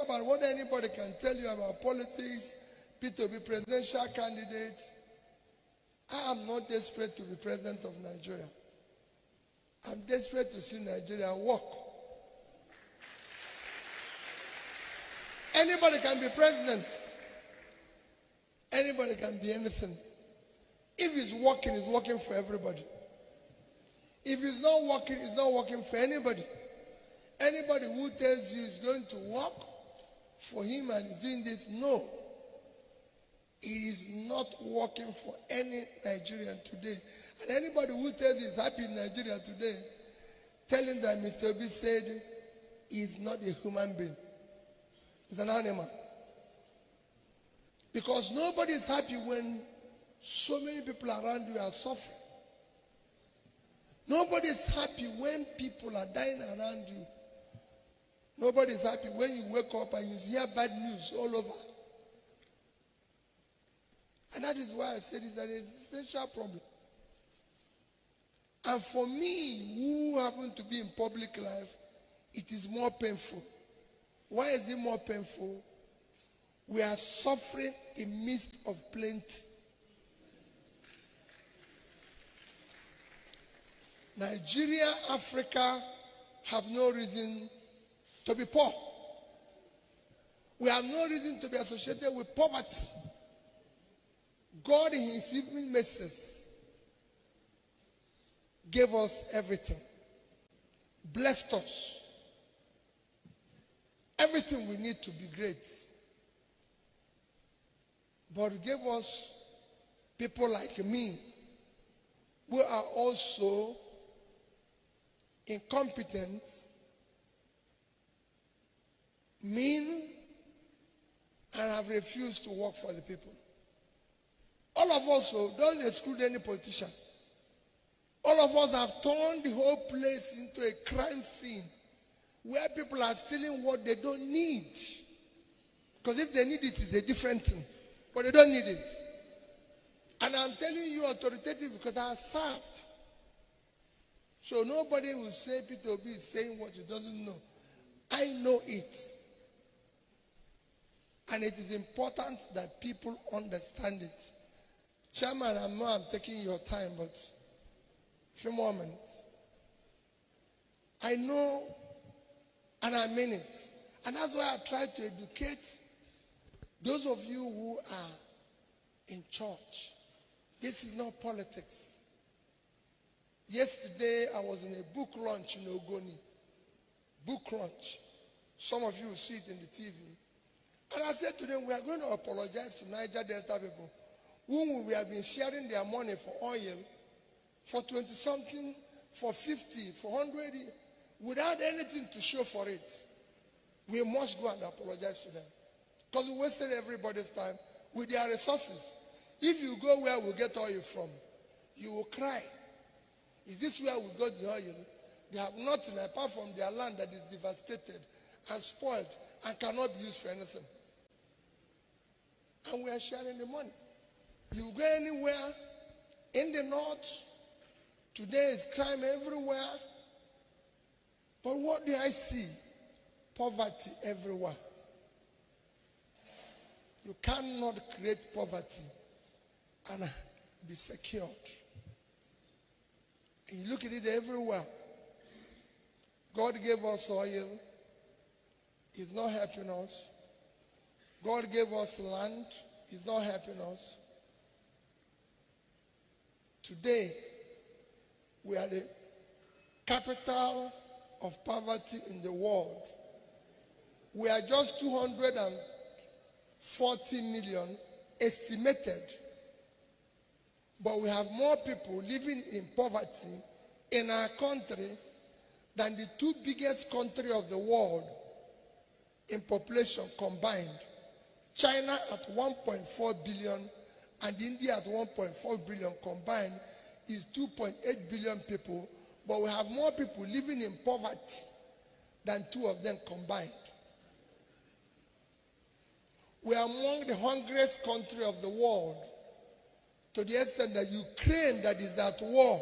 about what anybody can tell you about politics, Peter Obi, presidential candidate. I am not desperate to be president of Nigeria. I'm desperate to see Nigeria work. Anybody can be president. Anybody can be anything. If it's working for everybody. If it's not working for anybody. Anybody who tells you it's going to work for him and is doing this, no. It is not working for any Nigerian today. And anybody who tells you he's happy in Nigeria today, tell him that Mr. Obi said he's not a human being. He's an animal. Because nobody is happy when so many people around you are suffering. Nobody is happy when people are dying around you. Nobody is happy when you wake up and you hear bad news all over. And that is why I said it's an essential problem. And for me, who happen to be in public life, it is more painful. Why is it more painful? We are suffering in midst of plenty. Nigeria, Africa have no reason to be poor. We have no reason to be associated with poverty. God in his evening messages gave us everything. Blessed us. Everything we need to be great. But he gave us people like me who are also incompetent, mean, and have refused to work for the people. All of us, so don't exclude any politician. All of us have turned the whole place into a crime scene where people are stealing what they don't need. Because if they need it, it's a different thing. But they don't need it. And I'm telling you authoritative because I have served. So nobody will say Peter Obi is saying what he doesn't know. I know it. And it is important that people understand it. Chairman, I know I'm taking your time, but a few more minutes. I know and I mean it. And that's why I try to educate those of you who are in church. This is not politics. Yesterday, I was in a book launch in Ogoni. Book launch. Some of you will see it in the TV. And I said to them, we are going to apologize to Niger Delta people whom we have been sharing their money for oil for 20-something, for 50, for 100, without anything to show for it. We must go and apologize to them. Because we wasted everybody's time with their resources. If you go where we get oil from, you will cry. Is this where we got the oil? They have nothing apart from their land that is devastated and spoiled and cannot be used for anything. And we are sharing the money. You go anywhere in the north, today is crime everywhere. But what do I see? Poverty everywhere. You cannot create poverty and be secured. And you look at it everywhere. God gave us oil. He's not helping us. God gave us land. He's not helping us. Today, we are the capital of poverty in the world. We are just 240 million estimated. But we have more people living in poverty in our country than the two biggest countries of the world in population combined. China at 1.4 billion and India at 1.4 billion combined is 2.8 billion people, but we have more people living in poverty than two of them combined. We are among the hungriest country of the world, to the extent that Ukraine, that is at war,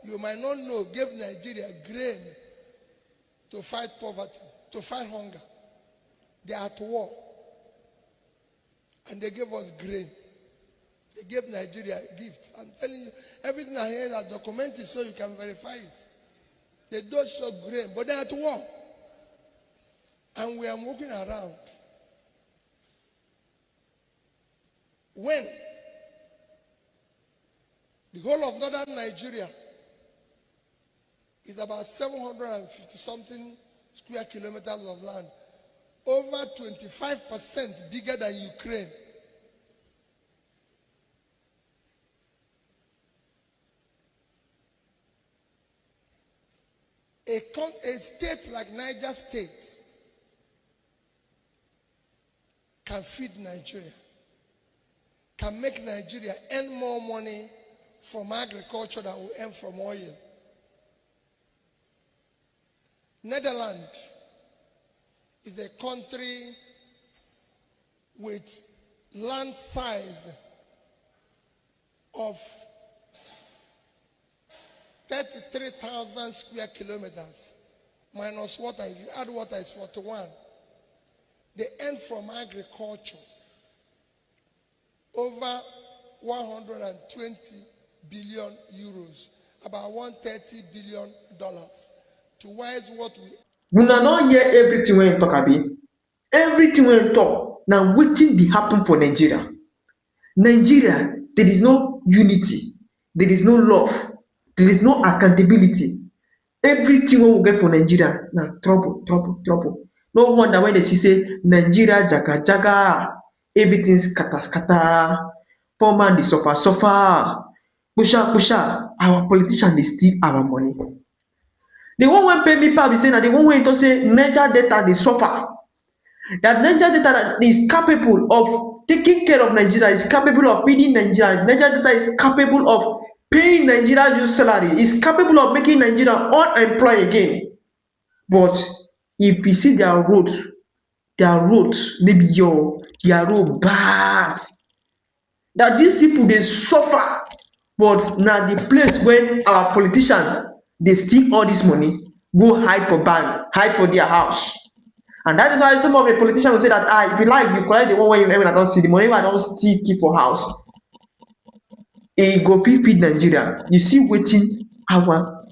you might not know, gave Nigeria grain to fight poverty, to fight hunger. They are at war. And they gave us grain. They gave Nigeria a gift. I'm telling you, everything I hear is documented so you can verify it. They don't show grain, but they're at war. And we are walking around. When the whole of northern Nigeria is about 750 something square kilometers of land, over 25% bigger than Ukraine. A state like Niger State can feed Nigeria, can make Nigeria earn more money from agriculture than we earn from oil. Netherlands is a country with land size of 33,000 square kilometers minus water. If you add water, it's 41. They earn from agriculture over 120 billion euros, about $130 billion. To wise what we don't hear everything when you talk about. Everything when you talk, now waiting be happen for Nigeria. Nigeria, there is no unity, there is no love, there is no accountability. Everything when we get for Nigeria, now trouble. No wonder when they say Nigeria jaga jaga, everything scatter. Poor man they suffer. Pusha. Our politicians they steal our money. The one when pay me pa be saying that the one when to say Niger Delta they suffer. That Niger Delta is capable of taking care of Nigeria, is capable of feeding Nigeria. Niger Delta is capable of paying Nigeria your salary, is capable of making Nigeria unemployed again. But if you see their roads, maybe their road bad. That these people they suffer, but now the place where our politicians they steal all this money, go hide for bank, hide for their house. And that is why some of the politicians will say that if you like, you collect the one when you never don't see the money, I don't still keep for house. A go feed Nigeria. You see waiting our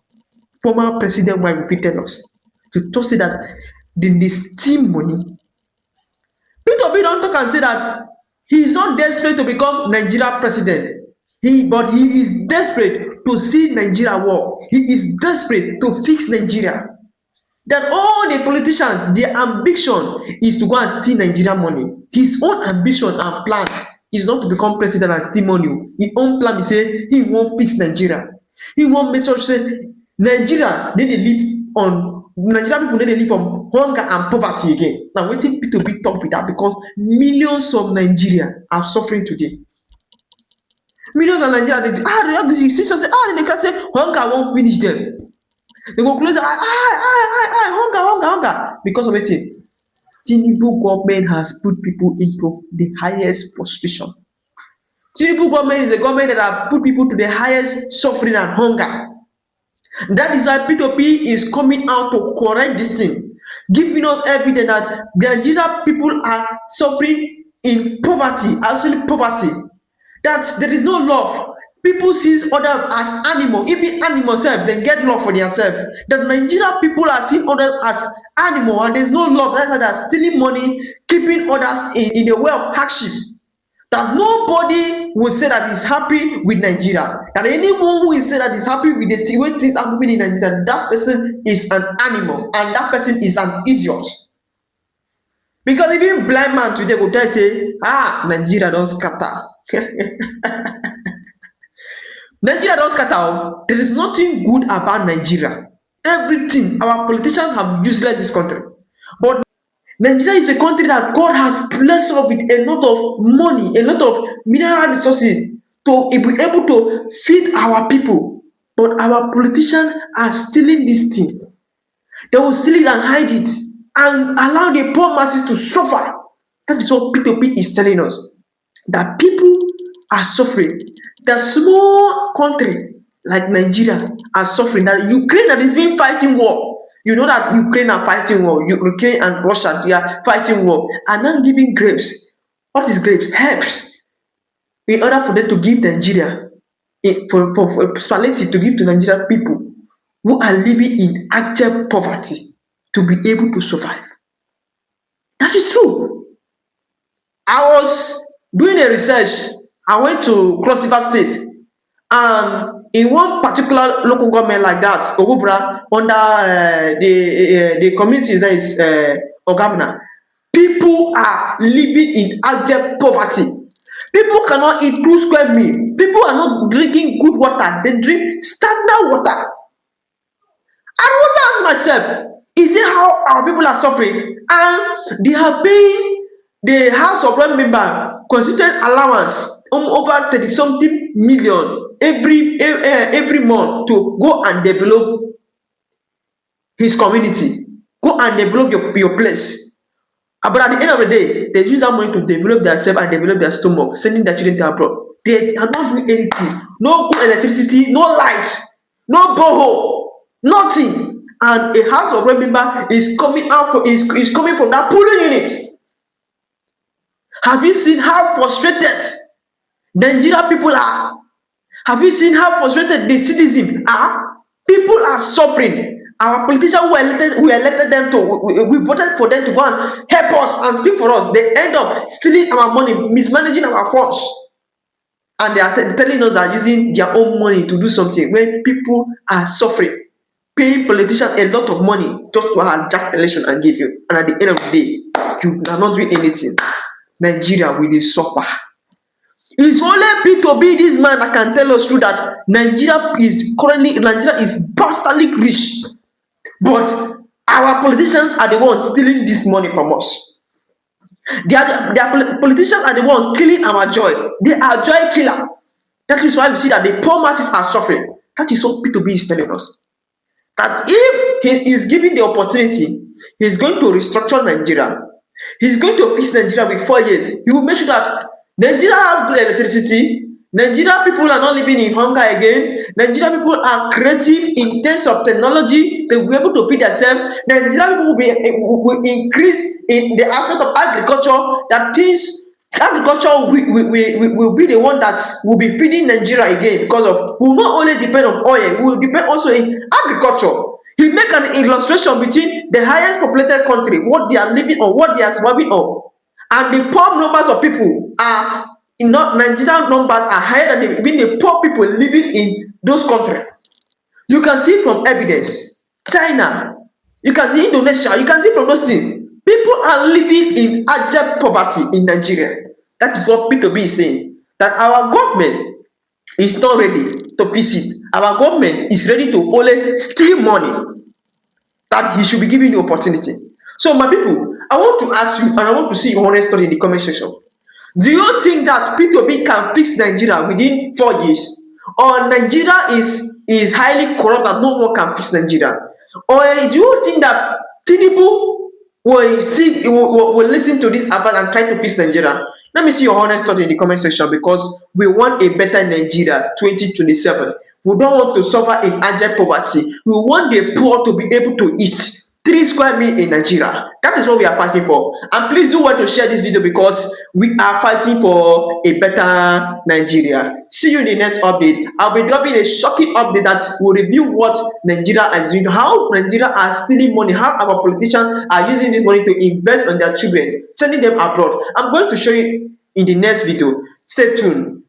former president wife will tell us to say that they steal money. Peter Obi don't talk and say that he is not desperate to become Nigeria president. But he is desperate to see Nigeria work. He is desperate to fix Nigeria. That all the politicians, their ambition is to go and steal Nigeria money. His own ambition and plan is not to become president and steal money. His own plan is say he won't fix Nigeria. He won't make sure say Nigeria Nigerian people need to live from hunger and poverty again. Now waiting to be talk with that because millions of Nigeria are suffering today. Millions of Nigeria they say hunger won't finish them. They go close hunger because of it. Tinubu government has put people into the highest frustration. Tinubu government is a government that have put people to the highest suffering and hunger. That is why P2P is coming out to correct this thing, giving us evidence that the Nigerian people are suffering in poverty, absolute poverty. That there is no love. People see others as animals. Even animals self, they get love for themselves. The Nigerian people are seeing others as animals, and there's no love. That's why they're stealing money, keeping others in a way of hardship. That nobody will say that is happy with Nigeria. That anyone who is say that is happy with the way things are moving in Nigeria, that person is an animal and that person is an idiot. Because even blind man today will tell say, Nigeria don't scatter. Nigeria don't scatter. There is nothing good about Nigeria. Everything, our politicians have useless this country. But Nigeria is a country that God has blessed us with a lot of money, a lot of mineral resources to be able to feed our people. But our politicians are stealing this thing. They will steal it and hide it and allow the poor masses to suffer. That is what P2P is telling us. That people are suffering. The small country like Nigeria are suffering. That Ukraine that is been fighting war. You know that Ukraine are fighting war. Ukraine and Russia, they are fighting war. And now giving grapes. What is grapes? Herbs. In order for them to give Nigeria, for palliative to give to Nigerian people who are living in abject poverty to be able to survive. That is true. I was doing a research. I went to Cross River State, and in one particular local government like that, Ogubra, under the community that is Ogabna, people are living in abject poverty. People cannot eat 2 square meal. People are not drinking good water. They drink standard water. I want to ask myself, is it how our people are suffering? And they are paying the House of Rep member constituent allowance over 30 something million every month to go and develop his community, go and develop your place. But at the end of the day, they use that money to develop themselves and develop their stomach, sending their children to abroad. They are not doing anything. No good electricity, no light, no borehole, nothing. And a House of Rep member is coming out for is coming from that polling unit. Have you seen how frustrated the Nigerian people are? Have you seen how frustrated the citizens are? People are suffering. Our politicians we elected them to, we voted for them to go and help us and speak for us. They end up stealing our money, mismanaging our funds. And they are telling us that using their own money to do something when people are suffering, paying politicians a lot of money just to hijack election and give you. And at the end of the day, you are not doing anything. Nigeria will suffer. It's only Peter Obi, this man, that can tell us through that Nigeria is bastardly rich. But our politicians are the ones stealing this money from us. Their politicians are the ones killing our joy. They are joy killer. That is why we see that the poor masses are suffering. That is what Peter Obi is telling us. That if he is given the opportunity, he is going to restructure Nigeria. He is going to fix Nigeria with 4 years. He will make sure that Nigeria have good electricity. Nigerian people are not living in hunger again. Nigerian people are creative in terms of technology. They will be able to feed themselves. Nigerian people will increase in the aspect of agriculture. That things, agriculture will be the one that will be feeding Nigeria again, because of we will not only depend on oil, we will depend also in agriculture. He make an illustration between the highest populated country, what they are living on, what they are surviving on, and the poor numbers of people are. Nigerian numbers are higher than the poor people living in those countries. You can see from evidence. China, you can see Indonesia, you can see from those things. People are living in abject poverty in Nigeria. That is what Peter Obi is saying. That our government is not ready to fix it. Our government is ready to only steal money. That he should be given the opportunity. So my people, I want to ask you, and I want to see your honest story in the comment section. Do you think that Peter Obi can fix Nigeria within 4 years? Or Nigeria is highly corrupt that no one can fix Nigeria? Or do you think that Tinubu will listen to this advice and try to fix Nigeria? Let me see your honest thought in the comment section, because we want a better Nigeria 2027. We don't want to suffer in abject poverty. We want the poor to be able to eat 3 square meal in Nigeria. That is what we are fighting for. And please do want to share this video, because we are fighting for a better Nigeria. See you in the next update. I'll be dropping a shocking update that will review what Nigeria is doing, how Nigeria are stealing money, how our politicians are using this money to invest on their children, sending them abroad. I'm going to show you in the next video. Stay tuned.